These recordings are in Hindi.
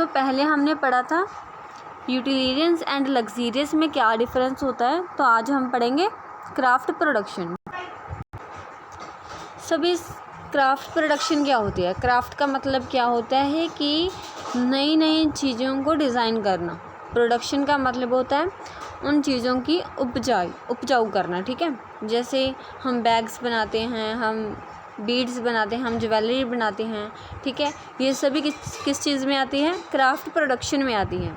पहले हमने पढ़ा था यूटिलिरियंस एंड लग्जीरियस में क्या डिफरेंस होता है, तो आज हम पढ़ेंगे क्राफ्ट प्रोडक्शन। सभी क्राफ्ट प्रोडक्शन क्या होती है? क्राफ्ट का मतलब क्या होता है कि नई नई चीज़ों को डिज़ाइन करना। प्रोडक्शन का मतलब होता है उन चीज़ों की उपजाऊ करना, ठीक है। जैसे हम बैग्स बनाते हैं, हम बीड्स बनाते हैं, हम ज्वेलरी बनाते हैं, ठीक है। ये सभी किस चीज़ में आती है? क्राफ्ट प्रोडक्शन में आती हैं।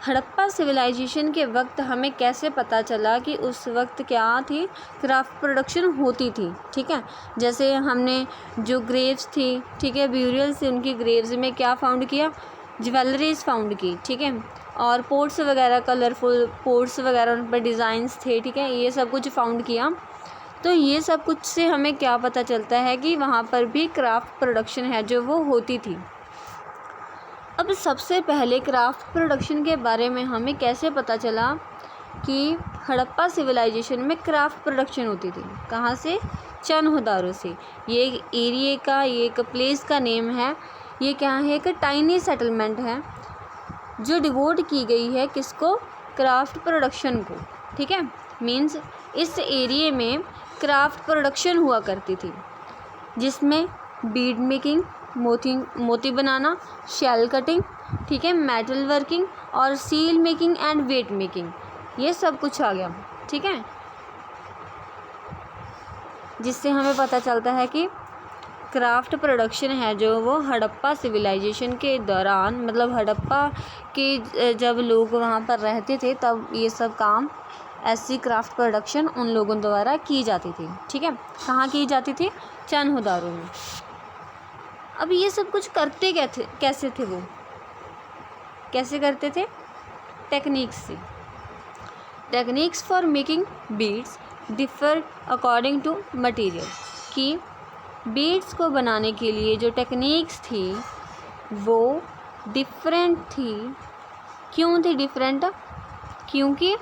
हड़प्पा सिविलाइजेशन के वक्त हमें कैसे पता चला कि उस वक्त क्या थी? क्राफ्ट प्रोडक्शन होती थी, ठीक है। जैसे हमने जो ग्रेव्स थी, ठीक है, ब्यूरियल्स थी, उनकी ग्रेव्स में क्या फाउंड किया? ज्वेलरीज फाउंड की, ठीक है। और पोर्ट्स वगैरह, कलरफुल पोर्ट्स वगैरह, उन पर डिज़ाइंस थे, ठीक है। ये सब कुछ फाउंड किया। तो ये सब कुछ से हमें क्या पता चलता है कि वहाँ पर भी क्राफ्ट प्रोडक्शन है जो वो होती थी। अब सबसे पहले क्राफ्ट प्रोडक्शन के बारे में हमें कैसे पता चला कि हड़प्पा सिविलाइजेशन में क्राफ्ट प्रोडक्शन होती थी? कहाँ से? चनहुदारो से। ये एरिया का, ये एक प्लेस का नेम है। ये क्या है? एक टाइनी सेटलमेंट है जो डिवोट की गई है किसको? क्राफ्ट प्रोडक्शन को, ठीक है। मीन्स इस एरिया में क्राफ्ट प्रोडक्शन हुआ करती थी, जिसमें बीड मेकिंग, मोती बनाना, शेल कटिंग, ठीक है, मेटल वर्किंग और seal making and weight making, ये सब कुछ आ गया, ठीक है। जिससे हमें पता चलता है कि क्राफ्ट प्रोडक्शन है जो वो हड़प्पा सिविलाइजेशन के दौरान, मतलब हड़प्पा के जब लोग वहाँ पर रहते थे तब ये सब काम, ऐसी क्राफ्ट प्रोडक्शन उन लोगों द्वारा की जाती थी, ठीक है। कहाँ की जाती थी? चनहुदारो में। अब ये सब कुछ करते कैसे थे? वो कैसे करते थे? टेक्निक्स से। Techniques for making beads differ according to material. कि बीड्स को बनाने के लिए जो टेक्निक्स थी वो डिफरेंट थी। क्यों थी डिफरेंट? क्योंकि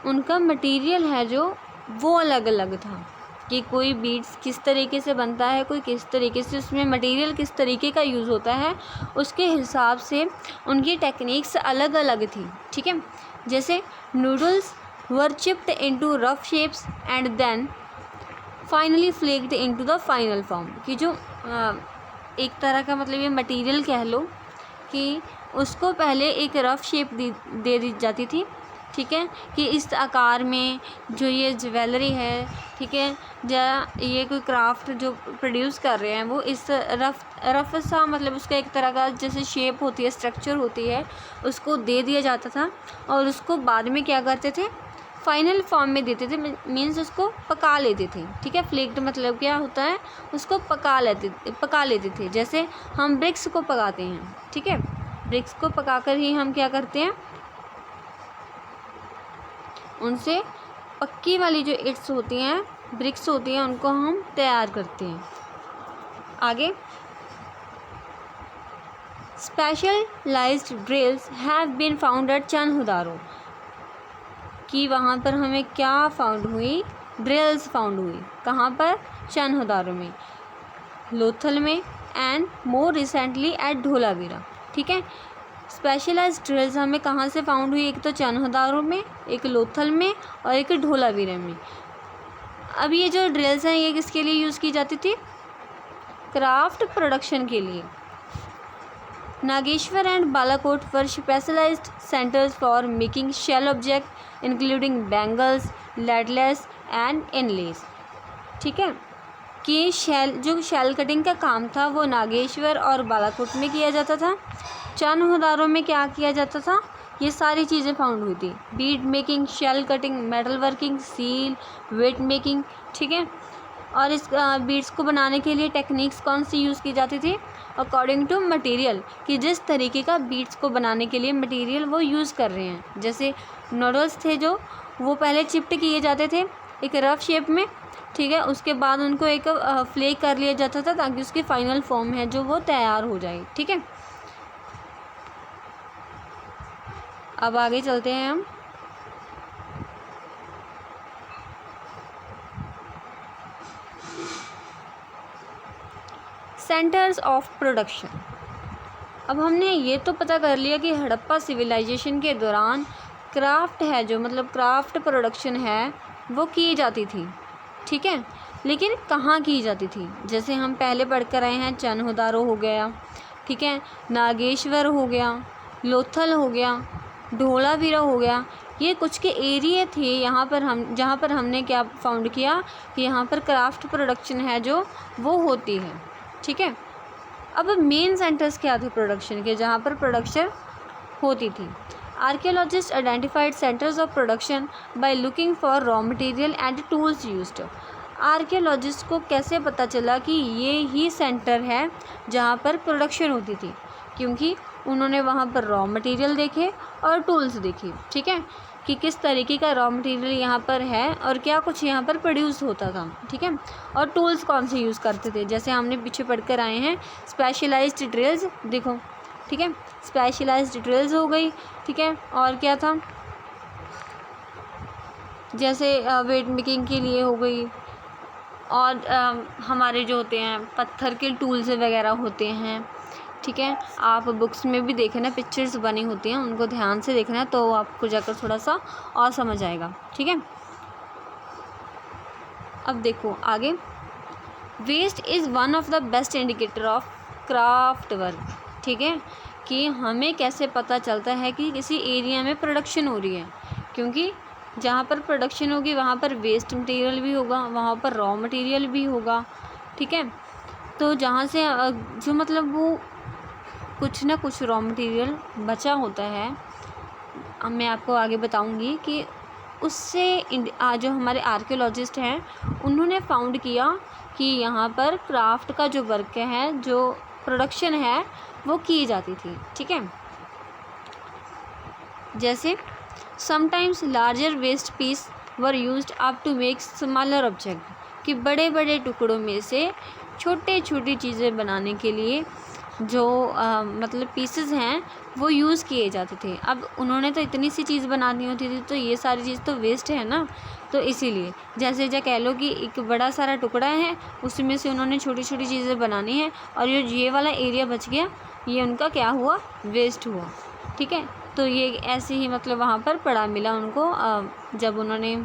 उनका मटेरियल है जो वो अलग अलग था। कि कोई बीड्स किस तरीके से बनता है, कोई किस तरीके से, उसमें मटेरियल किस तरीके का यूज़ होता है, उसके हिसाब से उनकी टेक्निक्स अलग अलग थी, ठीक है। जैसे nodules were chipped into rough shapes and then finally flaked into the final form. कि जो एक तरह का, मतलब ये मटेरियल कह लो कि उसको पहले एक रफ़ शेप दे दी जाती थी, ठीक है, कि इस आकार में जो ये ज्वेलरी है, ठीक है, या ये कोई क्राफ्ट जो प्रोड्यूस कर रहे हैं वो इस रफ सा, मतलब उसका एक तरह का जैसे शेप होती है, स्ट्रक्चर होती है, उसको दे दिया जाता था। और उसको बाद में क्या करते थे? फाइनल फॉर्म में देते थे। मीन्स उसको पका लेते थे, ठीक है। फ्लेक्ड मतलब क्या होता है? उसको पका लेते थे। जैसे हम ब्रिक्स को पकाते हैं, ठीक है। ब्रिक्स को पकाकर ही हम क्या करते हैं? उनसे पक्की वाली जो इट्स होती हैं, ब्रिक्स होती हैं, उनको हम तैयार करते हैं। आगे, specialised drills have been found at Chanhudaro. कि वहाँ पर हमें क्या फाउंड हुई? ड्रिल्स फाउंड हुई। कहाँ पर? चनहुदारो में, लोथल में and more recently eight Dholavira, ठीक है। स्पेशलाइज्ड ड्रिल्स हमें कहाँ से फाउंड हुई? एक तो चनहुदारो में, एक लोथल में और एक धोलावीरा में। अब ये जो ड्रिल्स हैं ये किसके लिए यूज़ की जाती थी? क्राफ्ट प्रोडक्शन के लिए। Nageshwar and Balakot were specialised centres for making shell object including bangles, ladles and inlays, ठीक है। कि शेल कटिंग का काम था वो नागेश्वर और बालाकोट में किया जाता था। चनहुदारो में क्या किया जाता था? ये सारी चीज़ें फाउंड हुई थी। Bead making, shell cutting, metal working, seal, weight making, ठीक है। और इस बीड्स को बनाने के लिए टेक्निक्स कौन सी यूज़ की जाती थी? According to material. कि जिस तरीके का बीड्स को बनाने के लिए मटेरियल वो यूज़ कर रहे हैं। जैसे नूडल्स थे जो, वो पहले चिप्ट किए जाते थे एक रफ शेप में, ठीक है। उसके बाद उनको एक फ्लेक कर लिया जाता था ताकि उसकी फाइनल फॉर्म है जो वो तैयार हो जाए, ठीक है। अब आगे चलते हैं हम। Centres of production. अब हमने ये तो पता कर लिया कि हड़प्पा सिविलाइजेशन के दौरान क्राफ्ट है जो मतलब क्राफ्ट प्रोडक्शन है वो की जाती थी, ठीक है। लेकिन कहाँ की जाती थी, जैसे हम पहले पढ़ कर आए हैं चनहुदारो हो गया, ठीक है, नागेश्वर हो गया, लोथल हो गया, ढोलावीरा हो गया, ये कुछ के एरिया थे यहाँ पर हम जहाँ पर हमने क्या फाउंड किया कि यहाँ पर क्राफ्ट प्रोडक्शन है जो वो होती है, ठीक है। अब मेन सेंटर्स क्या थे प्रोडक्शन के जहाँ पर प्रोडक्शन होती थी। Archaeologist identified centres of production by looking for raw material and tools used. Archaeologist को कैसे पता चला कि ये ही सेंटर है जहाँ पर प्रोडक्शन होती थी, क्योंकि उन्होंने वहाँ पर रॉ मटेरियल देखे और टूल्स देखे, ठीक है, कि किस तरीके का रॉ मटेरियल यहाँ पर है और क्या कुछ यहाँ पर प्रोड्यूस होता था, ठीक है, और टूल्स कौन से यूज़ करते थे। जैसे हमने पीछे पढ़ कर आए हैं स्पेशलाइज्ड ड्रिल्स, देखो, ठीक है, स्पेशलाइज्ड ड्रिल्स हो गई, ठीक है, और क्या था, जैसे वेट मेकिंग के लिए हो गई, और हमारे जो होते हैं पत्थर के टूल्स वगैरह होते हैं, ठीक है। आप बुक्स में भी देखना, पिक्चर्स बनी होती हैं, उनको ध्यान से देखना तो आपको जाकर थोड़ा सा और समझ आएगा, ठीक है। अब देखो आगे, waste is one of the best indicator of craft work, ठीक है, कि हमें कैसे पता चलता है कि किसी एरिया में प्रोडक्शन हो रही है, क्योंकि जहाँ पर प्रोडक्शन होगी वहाँ पर वेस्ट मटेरियल भी होगा, वहाँ पर रॉ मटेरियल भी होगा, ठीक है। तो जहाँ से जो मतलब वो कुछ ना कुछ रॉ मटेरियल बचा होता है, अब मैं आपको आगे बताऊंगी कि उससे जो हमारे आर्कियोलॉजिस्ट हैं उन्होंने फाउंड किया कि यहाँ पर क्राफ्ट का जो वर्क है, जो प्रोडक्शन है वो की जाती थी, ठीक है। जैसे sometimes larger waste piece were used up to make smaller object, कि बड़े बड़े टुकड़ों में से छोटे छोटी चीज़ें बनाने के लिए जो मतलब पीसेस हैं वो यूज़ किए जाते थे। अब उन्होंने तो इतनी सी चीज़ बनानी होती थी तो ये सारी चीज़ तो वेस्ट है ना, तो इसीलिए जैसे कह लो कि एक बड़ा सारा टुकड़ा है, उसमें से उन्होंने छोटी छोटी चीज़ें बनानी है और ये वाला एरिया बच गया, ये उनका क्या हुआ, वेस्ट हुआ, ठीक है। तो ये ऐसे ही मतलब वहाँ पर पड़ा मिला उनको जब उन्होंने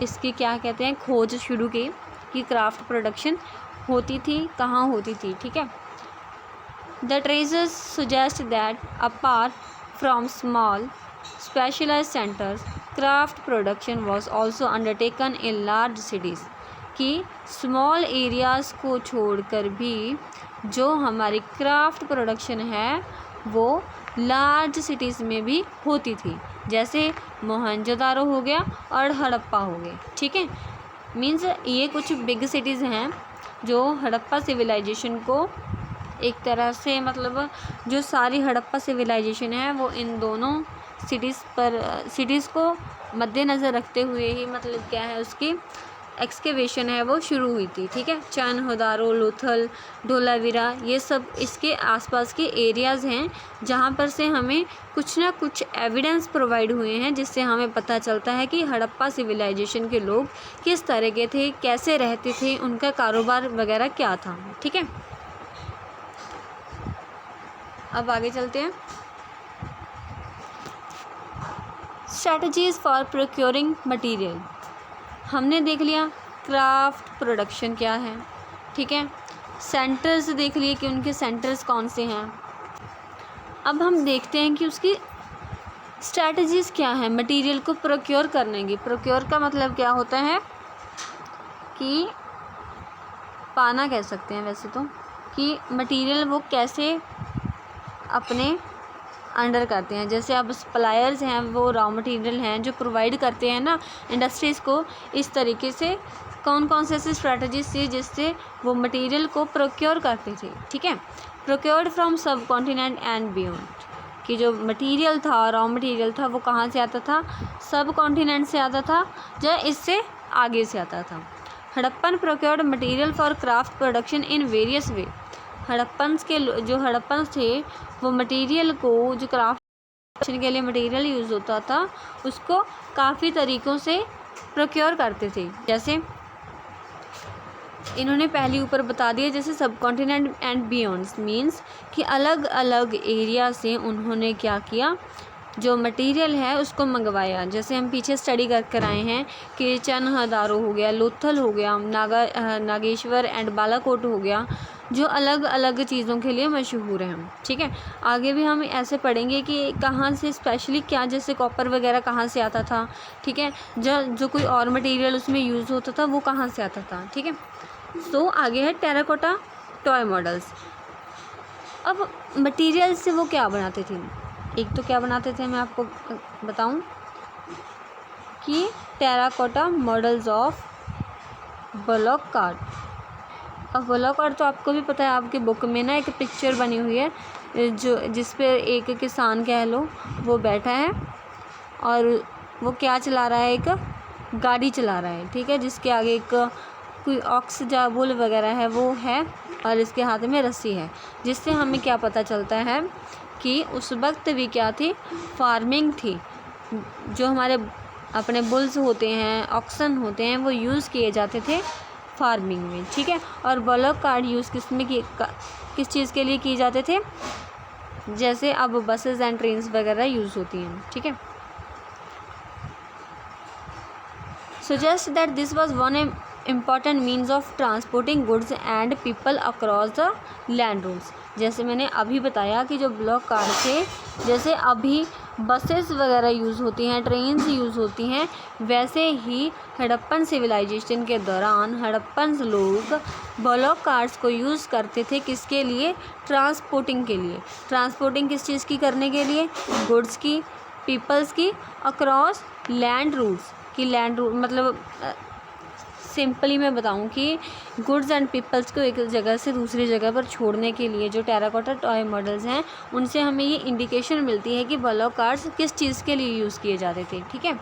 इसकी क्या कहते हैं खोज शुरू की कि क्राफ्ट प्रोडक्शन होती थी, कहाँ होती थी, ठीक है। The traces suggest that apart from small specialized centers, craft production was also undertaken in large cities, कि small areas को छोड़कर भी जो हमारी क्राफ्ट प्रोडक्शन है वो लार्ज सिटीज़ में भी होती थी, जैसे मोहनजोदारो हो गया और हड़प्पा हो गए, ठीक है। मीन्स ये कुछ बिग सिटीज़ हैं जो हड़प्पा सिविलाइजेशन को एक तरह से मतलब जो सारी हड़प्पा सिविलाइजेशन है वो इन दोनों सिटीज़ को मद्देनज़र रखते हुए ही मतलब क्या है उसकी एक्सकेवेशन है वो शुरू हुई थी, ठीक है। चनहुदारो, लोथल, ढोलावीरा, ये सब इसके आसपास के एरियाज़ हैं जहाँ पर से हमें कुछ ना कुछ एविडेंस प्रोवाइड हुए हैं जिससे हमें पता चलता है कि हड़प्पा सिविलाइजेशन के लोग किस तरह के थे, कैसे रहते थे, उनका कारोबार वगैरह क्या था, ठीक है। अब आगे चलते हैं। स्ट्रैटेजीज़ फॉर प्रोक्योरिंग मटेरियल, हमने देख लिया क्राफ्ट प्रोडक्शन क्या है, ठीक है। सेंटर्स देख लिए कि उनके सेंटर्स कौन से हैं। अब हम देखते हैं कि उसकी स्ट्रैटेजीज़ क्या है मटेरियल को प्रोक्योर करने की। प्रोक्योर का मतलब क्या होता है कि पाना कह सकते हैं वैसे तो, कि मटेरियल वो कैसे अपने अंडर करते हैं। जैसे अब सप्लायर्स हैं वो रॉ मटेरियल हैं जो प्रोवाइड करते हैं ना इंडस्ट्रीज़ को, इस तरीके से कौन कौन से ऐसी स्ट्रैटेजीज थी जिससे वो मटेरियल को प्रोक्योर करते थे, ठीक है। प्रोक्योर्ड फ्रॉम सब कॉन्टिनेंट एंड बियॉन्ड, कि जो मटेरियल था, रॉ मटेरियल था, वो कहाँ से आता था, सब कॉन्टिनेंट से आता था या इससे आगे से आता था। Harappan procured material for craft production in various वे, जो हड़प्पन थे वो मटेरियल को, जो क्राफ्ट प्रोडक्शन के लिए मटेरियल यूज़ होता था उसको काफ़ी तरीक़ों से प्रोक्योर करते थे। जैसे इन्होंने पहले ऊपर बता दिया, जैसे सब कॉन्टिनेंट एंड बियॉन्ड्स मीन्स कि अलग अलग एरिया से उन्होंने क्या किया, जो मटेरियल है उसको मंगवाया। जैसे हम पीछे स्टडी कर आए हैं कि चनहदारो हो गया, लोथल हो गया, नागेश्वर एंड बालाकोट हो गया, जो अलग अलग चीज़ों के लिए मशहूर हैं। ठीक है, आगे भी हम ऐसे पढ़ेंगे कि कहाँ से स्पेशली क्या, जैसे कॉपर वगैरह कहाँ से आता था। ठीक है, जो कोई और मटेरियल उसमें यूज़ होता था वो कहाँ से आता था। ठीक है, तो आगे है टेराकोटा टॉय मॉडल्स। अब मटेरियल से वो क्या बनाते थे, एक तो क्या बनाते थे मैं आपको बताऊं कि terracotta models of block card. अब ब्लॉक कार्ड तो आपको भी पता है, आपकी बुक में ना एक पिक्चर बनी हुई है जो जिस पे एक किसान कह लो वो बैठा है और वो क्या चला रहा है, एक गाड़ी चला रहा है। ठीक है, जिसके आगे एक कोई ऑक्स या बुल वगैरह है वो है और इसके हाथ में रस्सी है, जिससे हमें क्या पता चलता है कि उस वक्त भी क्या थी, फार्मिंग थी। जो हमारे अपने बुल्स होते हैं, ऑक्सन होते हैं, वो यूज़ किए जाते थे फार्मिंग में। ठीक है, और ब्लॉक कार्ड यूज़ किस चीज़ के लिए किए जाते थे, जैसे अब बसेस एंड ट्रेन्स वगैरह यूज़ होती हैं। ठीक है, suggest that this was one important means of transporting goods and people across the land routes। जैसे मैंने अभी बताया कि जो ब्लॉक कार्ड थे, जैसे अभी बसेस वगैरह यूज़ होती हैं, ट्रेन्स यूज़ होती हैं, वैसे ही हड़प्पन सिविलाइजेशन के दौरान हड़प्पन लोग ब्लॉक कार्ड्स को यूज़ करते थे। किसके लिए, ट्रांसपोर्टिंग के लिए। ट्रांसपोर्टिंग किस चीज़ की करने के लिए, गुड्स की, पीपल्स की, अक्रॉस लैंड रूट्स कि लैंड रूट मतलब सिंपली मैं बताऊं कि गुड्स एंड पीपल्स को एक जगह से दूसरी जगह पर छोड़ने के लिए जो टेराकोटा टॉय मॉडल्स हैं, उनसे हमें ये इंडिकेशन मिलती है कि ब्लॉक कार्ड्स किस चीज़ के लिए यूज़ किए जाते थे। ठीक है,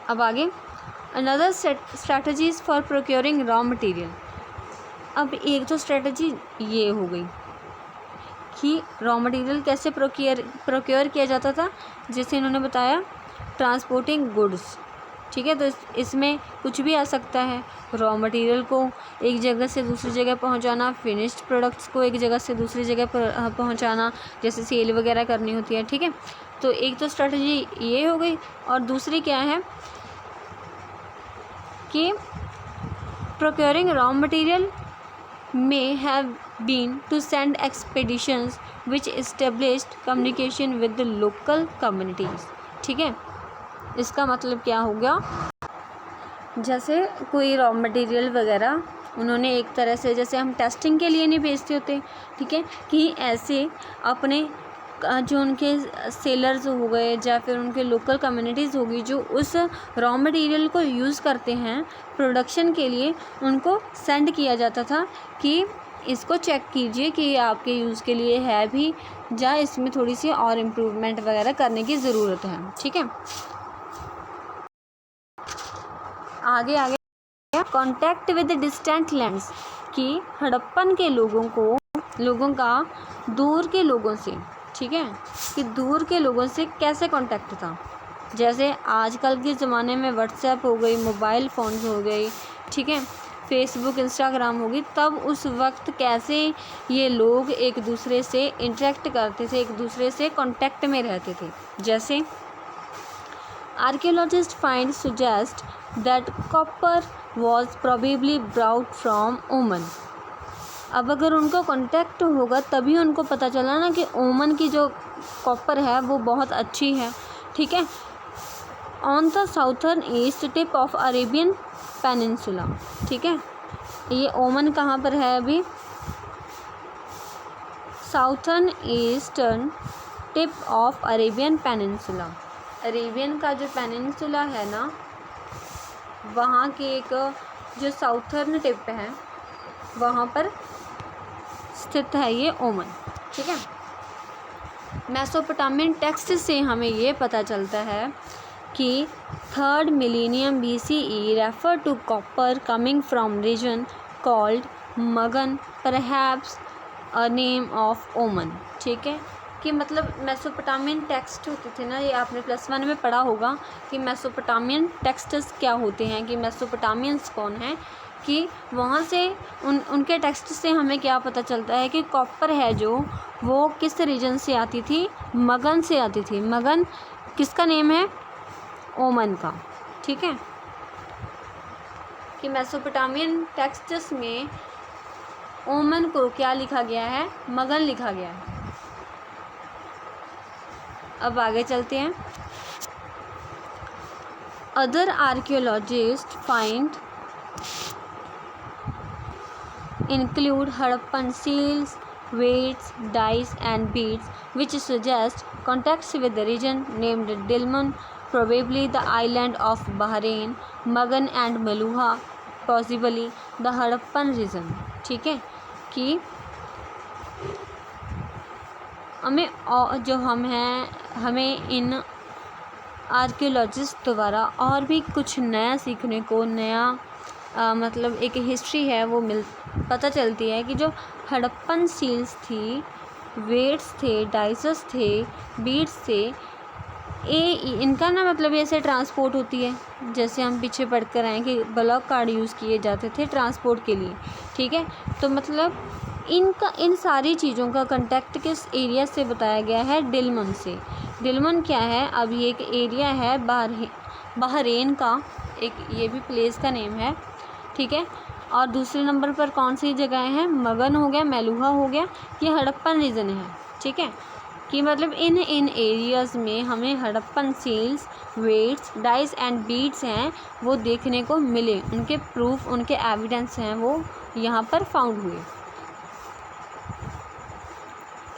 अब आगे another strategies for procuring raw material. अब एक तो स्ट्रैटेजी ये हो गई कि रॉ मटेरियल कैसे प्रोक्योर किया जाता था, जैसे इन्होंने बताया ट्रांसपोर्टिंग गुड्स। ठीक है, तो इसमें कुछ भी आ सकता है, रॉ मटेरियल को एक जगह से दूसरी जगह पहुंचाना, फिनिश्ड प्रोडक्ट्स को एक जगह से दूसरी जगह पर पहुंचाना, जैसे सेल वगैरह करनी होती है। ठीक है, तो एक तो स्ट्रैटेजी ये हो गई, और दूसरी क्या है कि procuring raw material may have been to send expeditions which established communication with the local communities। ठीक है, इसका मतलब क्या हो गया, जैसे कोई रॉ मटेरियल वगैरह उन्होंने एक तरह से, जैसे हम टेस्टिंग के लिए नहीं भेजते होते, ठीक है, कि ऐसे अपने जो उनके सेलर्स हो गए या फिर उनके लोकल कम्युनिटीज़ होगी जो उस रॉ मटेरियल को यूज़ करते हैं प्रोडक्शन के लिए, उनको सेंड किया जाता था कि इसको चेक कीजिए कि आपके यूज़ के लिए है भी या इसमें थोड़ी सी और इम्प्रूवमेंट वगैरह करने की ज़रूरत है। ठीक है, आगे कॉन्टैक्ट विद डिस्टेंट लैंड्स कि हड़प्पन के लोगों का दूर के लोगों से, ठीक है, कि दूर के लोगों से कैसे कांटेक्ट था। जैसे आजकल के ज़माने में व्हाट्सएप हो गई, मोबाइल फ़ोन्स हो गई, ठीक है, फेसबुक, इंस्टाग्राम होगी, तब उस वक्त कैसे ये लोग एक दूसरे से इंटरेक्ट करते थे, एक दूसरे से कांटेक्ट में रहते थे। जैसे archaeologist find suggest that copper was probably brought from ओमन। अब अगर उनको कांटेक्ट होगा तभी उनको पता चला ना कि ओमन की जो कॉपर है वो बहुत अच्छी है। ठीक है, on the southern east tip of Arabian peninsula. ठीक है, ये ओमन कहाँ पर है, अभी southern eastern tip of Arabian peninsula. Arabian का जो पेनिनसुला है ना, वहाँ के एक जो साउथर्न टिप है वहाँ पर स्थित है ये ओमन। ठीक है, मेसोपोटामियन टेक्स्ट से हमें ये पता चलता है कि 3rd millennium BCE refer to copper coming from region called Magan, perhaps a name of Oman. ठीक है, कि मतलब मेसोपोटामियन टेक्स्ट होते थे ना, ये आपने +1 में पढ़ा होगा कि मेसोपोटामियन टेक्स्ट्स क्या होते हैं, कि मेसोपोटामियंस कौन हैं, कि वहाँ से उनके टेक्स्ट से हमें क्या पता चलता है कि कॉपर है जो वो किस रीजन से आती थी, मगन से आती थी। मगन किसका नेम है? ओमन का। ठीक है, कि मेसोपोटामियन टेक्स्ट्स में ओमन को क्या लिखा गया है? मगन लिखा गया है। अब आगे चलते हैं। Other archaeologist find include Harappan seals, weights, dice and beads which suggest contacts with the region named Dilmun, probably the island of Bahrain, Magan and Meluha, possibly the Harappan region। ठीक है, कि हमें इन आर्कियोलॉजिस्ट द्वारा और भी कुछ नया सीखने को, नया मतलब एक हिस्ट्री है वो पता चलती है कि जो हड़प्पन सील्स थी, वेट्स थे, डाइसेस थे, बीड्स थे, इनका ना मतलब ऐसे ट्रांसपोर्ट होती है, जैसे हम पीछे पढ़ कर आए कि ब्लॉक कार्ड यूज़ किए जाते थे ट्रांसपोर्ट के लिए। ठीक है, तो मतलब इन सारी चीज़ों का कांटेक्ट किस एरिया से बताया गया है? डिलमन से। डिलमन क्या है? अब ये एक एरिया है बहरेन का, एक ये भी प्लेस का नेम है। ठीक है, और दूसरे नंबर पर कौन सी जगह है? मगन हो गया, मेलुहा हो गया, ये हड़प्पन रीजन है। ठीक है, कि मतलब इन एरियाज़ में हमें Harappan seals, weights, dice and beads हैं वो देखने को मिले, उनके प्रूफ, उनके एविडेंस हैं वो यहाँ पर फाउंड हुए।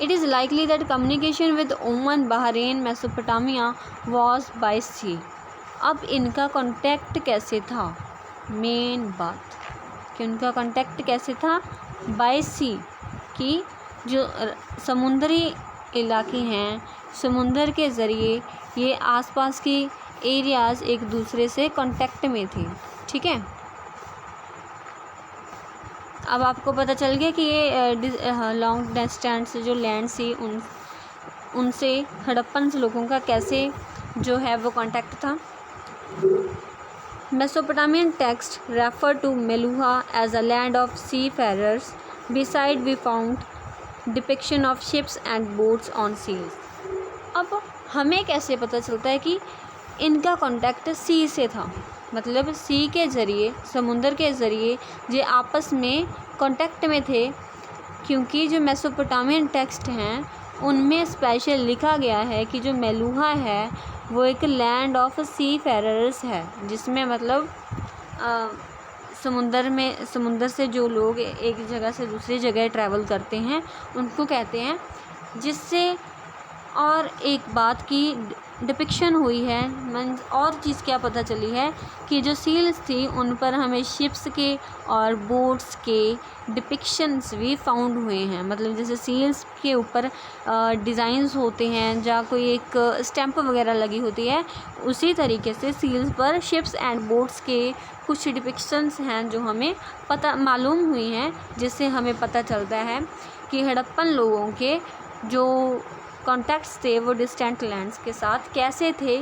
It is likely that communication with ओमन, बहरेन, मेसोपोटामिया वॉज बाय सी। अब इनका कॉन्टैक्ट कैसे था? मेन बात कि उनका कांटेक्ट कैसे था? बाय सी, कि जो समुद्री इलाके हैं, समुंदर के ज़रिए ये आसपास की एरियाज़ एक दूसरे से कांटेक्ट में थे। ठीक है, अब आपको पता चल गया कि ये लॉन्ग डिस्टेंस जो लैंड थी उनसे हड़प्पन लोगों का कैसे जो है वो कांटेक्ट था। Mesopotamian texts refer to Meluha as a land of seafarers. Beside, we found depiction of ships and boats on seas. अब हमें कैसे पता चलता है कि इनका कांटेक्ट सी से था? मतलब सी के ज़रिए, समुंदर के ज़रिए ये आपस में कांटेक्ट में थे, क्योंकि जो मेसोपोटामियन टेक्स्ट हैं उनमें स्पेशल लिखा गया है कि जो मेलुहा है वो एक लैंड ऑफ सी फेरर्स है, जिसमें मतलब समुंदर से जो लोग एक जगह से दूसरी जगह ट्रैवल करते हैं उनको कहते हैं। जिससे और एक बात की डिपिक्शन हुई है, मीन्स और चीज़ क्या पता चली है कि जो सील्स थी उन पर हमें शिप्स के और बोट्स के डिपिक्शंस भी फाउंड हुए हैं। मतलब जैसे सील्स के ऊपर डिज़ाइंस होते हैं या कोई एक स्टैंप वगैरह लगी होती है, उसी तरीके से सील्स पर शिप्स एंड बोट्स के कुछ डिपिक्शंस हैं जो हमें मालूम हुई हैं, जिससे हमें पता चलता है कि हड़प्पन लोगों के जो कॉन्टैक्ट्स थे वो डिस्टेंट लैंड्स के साथ कैसे थे,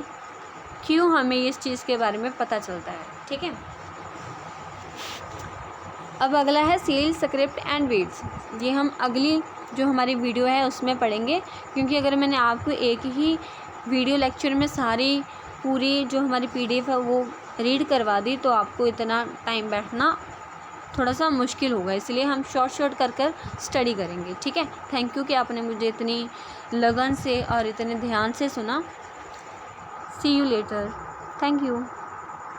क्यों हमें इस चीज़ के बारे में पता चलता है। ठीक है, अब अगला है सील, स्क्रिप्ट एंड वेट्स। ये हम अगली जो हमारी वीडियो है उसमें पढ़ेंगे, क्योंकि अगर मैंने आपको एक ही वीडियो लेक्चर में सारी पूरी जो हमारी PDF है वो रीड करवा दी तो आपको इतना टाइम बैठना थोड़ा सा मुश्किल होगा, इसलिए हम शॉर्ट कर स्टडी करेंगे। ठीक है, थैंक यू कि आपने मुझे इतनी लगन से और इतने ध्यान से सुना। सी यू लेटर, थैंक यू।